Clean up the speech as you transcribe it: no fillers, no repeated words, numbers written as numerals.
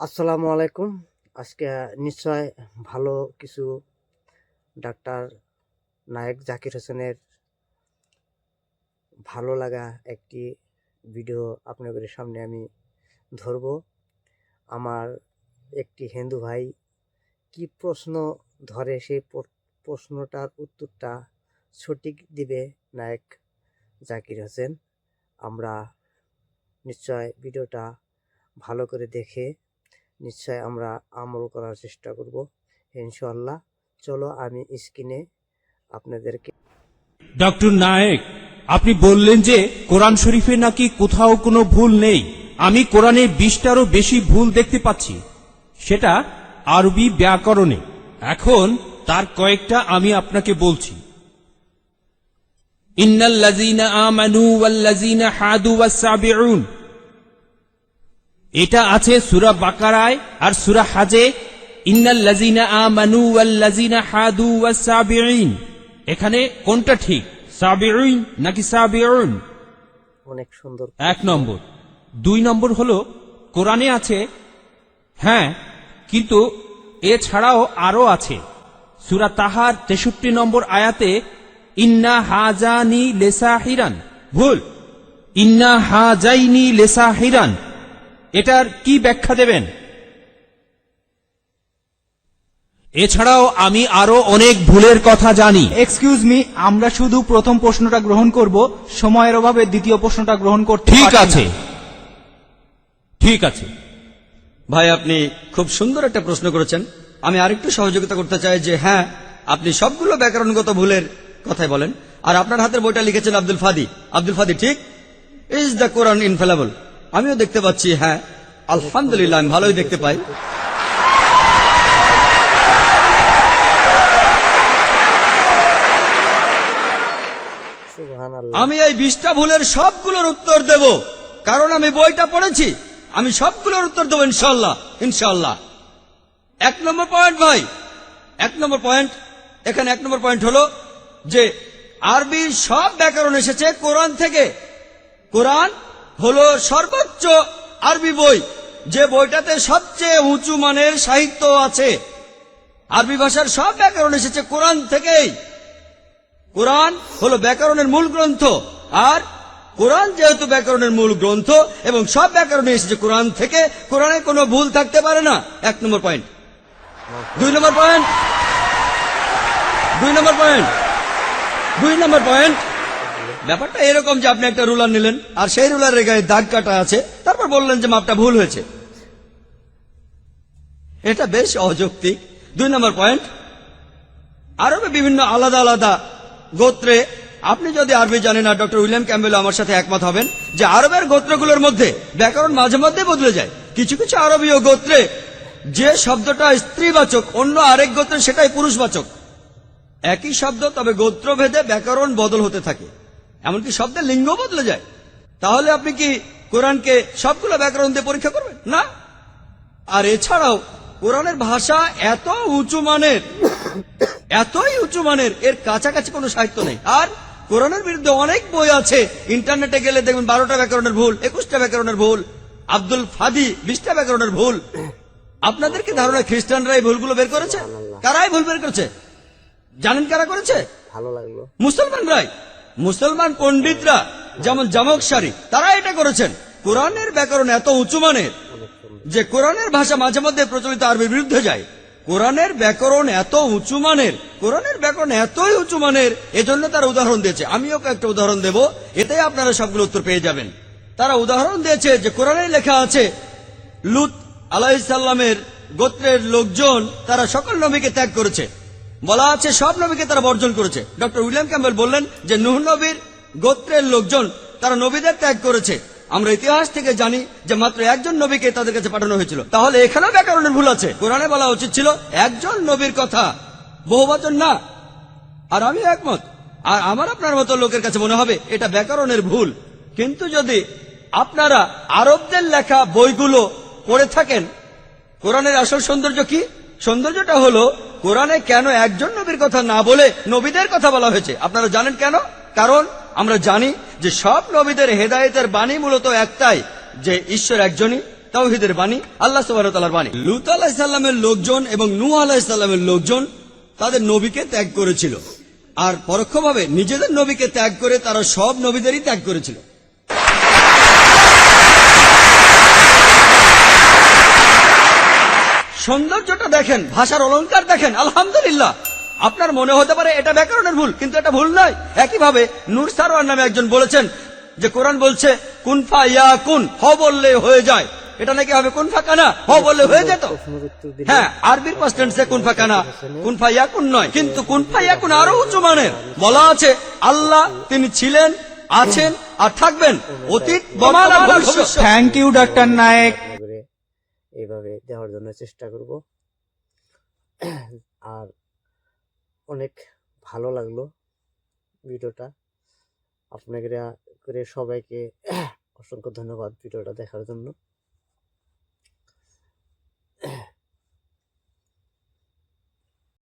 আসসালামু আলাইকুম। আজকে নিশ্চয় ভালো কিছু ডাক্তার নায়েক জাকির হোসেনের ভালো লাগা একটি ভিডিও আপনাদের সামনে আমি ধরব। আমার একটি হিন্দু ভাই কি প্রশ্ন ধরে সেই প্রশ্নটার উত্তরটা সঠিক দিবে নায়েক জাকির হোসেন। আমরা নিশ্চয় ভিডিওটা ভালো করে দেখে নিশ্চয় আমরা আমল করার চেষ্টা করব ইনশাআল্লাহ। চলো আমি স্ক্রিনে আপনাদেরকে। ডক্টর নায়েক, আপনি বললেন যে কোরআন শরীফে নাকি কোথাও কোনো ভুল নেই। আমি কোরআনে 20টারও বেশি ভুল দেখতে পাচ্ছি, সেটা আরবি ব্যাকরণে। এখন তার কয়েকটা আমি আপনাকে বলছি। ইন্নাল্লাযীনা আমানু ওয়াল্লাযীনা হাদু ওয়াস-সাবিউন, এটা আছে সূরা বাকারায় আর সূরা হাজে। ইন্নাল্লাযীনা আমানু ওয়াল্লাযীনা হাদু ওয়াস-সাবিউন, এখানে কোনটা ঠিক, সাবিউন নাকি সাবিউন? অনেক সুন্দর 1 নম্বর। 2 নম্বর হলো কোরআনে আছে, হ্যাঁ, কিন্তু এছাড়াও আরো আছে। সূরা তাহার 63 নম্বর আয়াতে ইন্না হাজানি লিসাহিরান, ভুল, ইন্না হাজাইনি লিসাহিরান, এটার কি ব্যাখ্যা দেবেন? এছাড়াও আমি আরো অনেক ভুলের কথা জানি। এক্সকিউজ মি, আমরা শুধু প্রথম প্রশ্নটা গ্রহণ করব, সময়ের অভাবে দ্বিতীয় প্রশ্নটা গ্রহণ করতে ঠিক পারছি আছে, না। ঠিক আছে। ভাই, আপনি খুব সুন্দর একটা প্রশ্ন করেছেন। আমি আরেকটু সহযোগিতা করতে চাই যে হ্যাঁ, আপনি সবগুলো ব্যাকরণগত ভুলের কথাই বলেন, আর আপনার হাতের বইটা লিখেছেন আব্দুল ফাদি। আব্দুল ফাদি ঠিক, ইজ দ্য কোরআন ইনফেলেবল। আমিও দেখতে পাচ্ছি, হ্যাঁ আলহামদুলিল্লাহ, আমি ভালোই দেখতে পাই। সুবহানাল্লাহ। আমি এই 20টা ভুলের সবগুলোর উত্তর দেব, কারণ আমি বইটা পড়েছি। আমি সবগুলোর উত্তর দেবো ইনশাআল্লাহ, ইনশাআল্লাহ। 1 নম্বর পয়েন্ট ভাই, 1 নম্বর পয়েন্ট, এখানে 1 নম্বর পয়েন্ট হলো যে আরবির সব ব্যাকরণ এসেছে কোরআন থেকে। কোরআন হলো সর্বোচ্চ আরবি বই, যে বইটাতে সবচেয়ে উঁচু মানের সাহিত্য আছে। আরবি ভাষার সব ব্যাকরণ এসেছে কোরআন থেকেই। কোরআন হলো ব্যাকরণের মূল গ্রন্থ, আর কোরআন যেহেতু ব্যাকরণের মূল গ্রন্থ এবং সব ব্যাকরণে এসেছে কোরআন থেকে, কোরআনে কোনো ভুল থাকতে পারে না। 1 নম্বর পয়েন্ট। 2 নম্বর পয়েন্ট, 2 নম্বর পয়েন্ট, 2 নম্বর পয়েন্ট। ব্যাপারটা এরকম যে আপনি একটা রুলার নিলেন, আর সেই রুলারের গায়ে দাগ কাটা আছে, তারপর বললেন যে মাপটা ভুল হয়েছে। এটা বেশ অযৌক্তিক। 2 নম্বর পয়েন্ট, আরবে বিভিন্ন আলাদা আলাদা গোত্রে, আপনি যদি আরবি জানেন, আর ডক্টর উইলিয়াম ক্যাম্বেল আমার সাথে একমত হবেন যে আরবের গোত্রগুলোর মধ্যে ব্যাকরণ মাঝে মধ্যে বদলে যায়। কিছু কিছু আরবীয় গোত্রে যে শব্দটা স্ত্রীবাচক, অন্য আরেক গোত্রে সেটাই পুরুষবাচক। একই শব্দ, তবে গোত্রভেদে ব্যাকরণ বদল হতে থাকে, এমনকি শব্দের লিঙ্গ বদলে যায়। তাহলে আপনি কি কোরআনকে সবগুলো ব্যাকরণ দিয়ে পরীক্ষা করবেন? না। আর এছাড়াও কোরআনের ভাষা এত উঁচু মানের, এতই উঁচু মানের, এর কাছাকাছি কোনো সাহিত্য নেই। আর কোরআনের বিরুদ্ধে অনেক বই আছে, ইন্টারনেটে গেলে দেখবেন 12টা ব্যাকরণের ভুল, 21টা ব্যাকরণের ভুল, আব্দুল ফাদি 20টা ব্যাকরণের ভুল। আপনাদের কি ধারণা খ্রিস্টানরা এই ভুলগুলো বের করেছে? কারাই ভুল বের করেছে জানেন? কারা করেছে? ভালো লাগলো। মুসলমানরাই। মুসলমান পণ্ডিতরা, যেমন জামকশারি, তারা এটা করেছেন। কোরআনের ব্যাকরণ এত উঁচু মানের যে কোরআনের ভাষা মাঝে মধ্যে প্রচলিত আরবির বিরুদ্ধে যায়। কোরআনের ব্যাকরণ এত উঁচু মানের, কোরআনের ব্যাকরণ এতই উঁচু মানের, এজন্য তারা উদাহরণ দিয়েছে। আমিও কয়েকটা উদাহরণ দেব, এতে আপনারা সবগুলো উত্তর পেয়ে যাবেন। তারা উদাহরণ দিয়েছে যে কোরআনে লেখা আছে লূত আলাইহিস সালামের গোত্রের লোকজন, তারা সকল নবীকে ত্যাগ করেছে। বলা আছে সব নবীকে তারা বর্জন করেছে। ডক্টর উইলিয়াম ক্যাম্বেল বললেন যে নূহ নবীর গোত্রের লোকজন, তারা নবীদের ত্যাগ করেছে। আমরা ইতিহাস থেকে জানি যে মাত্র একজন নবীকে তাদের কাছে পাঠানো হয়েছিল। তাহলে এখানেও ব্যাকরণের ভুল আছে। কোরআনে বলা উচিত ছিল একজন নবীর কথা, বহুবচন না। আর আমি একমত, আর আমার আপনার মতো লোকের কাছে মনে হবে এটা ব্যাকরণের ভুল। কিন্তু যদি আপনারা আরবদের লেখা বইগুলো পড়ে থাকেন, কোরআনের আসল সৌন্দর্য কি? সৌন্দর্যটা হলো কোরআনে কেন একজন নবীর কথা না বলে নবীদের কথা বলা হয়েছে। আপনারা জানেন কেন? কারণ আমরা জানি যে সব নবীদের হেদায়েতের বাণী মূলত একটাই, যে ঈশ্বর একজনই। তাওহীদের বাণী, আল্লাহ সুবহানাহু ওয়া তাআলার বাণী। লূত আলাইহিস সালামের লোকজন এবং নূহ আলাইহিস সালামের লোকজন তাদের নবীকে ত্যাগ করেছিল, আর পরোক্ষভাবে নিজেদের নবীকে ত্যাগ করে তারা সব নবীদেরই ত্যাগ করেছিল। সৌন্দর্যটা দেখেন, ভাষার অলংকার দেখেন, আলহামদুলিল্লাহ। আপনার মনে হতে পারে এটা ব্যাকরণের ভুল, কিন্তু এটা ভুল নয়। একইভাবে নূর সারওয়ার নামে একজন বলেছেন যে কোরআন বলছে কুন ফা ইয়াকুন, হ বললে হয়ে যায়। এটা নাকি হবে কুন ফা কানা, হ বললে হয়ে যেত। প্রশ্নের উত্তর দিলেন। হ্যাঁ, আরবির পাস্ট টেন্সে কুন ফা কানা, কুন ফা ইয়াকুন নয়, কিন্তু কুন ফা ইয়াকুন আরো উঁচু মানের। বলা আছে আল্লাহ তিনি ছিলেন, আছেন আর থাকবেন, অতীত, বর্তমান আর ভবিষ্যৎ। Thank you doctor Naik. করে এইভাবে দেওয়ার জন্য চেষ্টা করব। আর অনেক ভালো লাগলো ভিডিওটা। আপনাকে করে সবাইকে অসংখ্য ধন্যবাদ ভিডিওটা দেখার জন্য।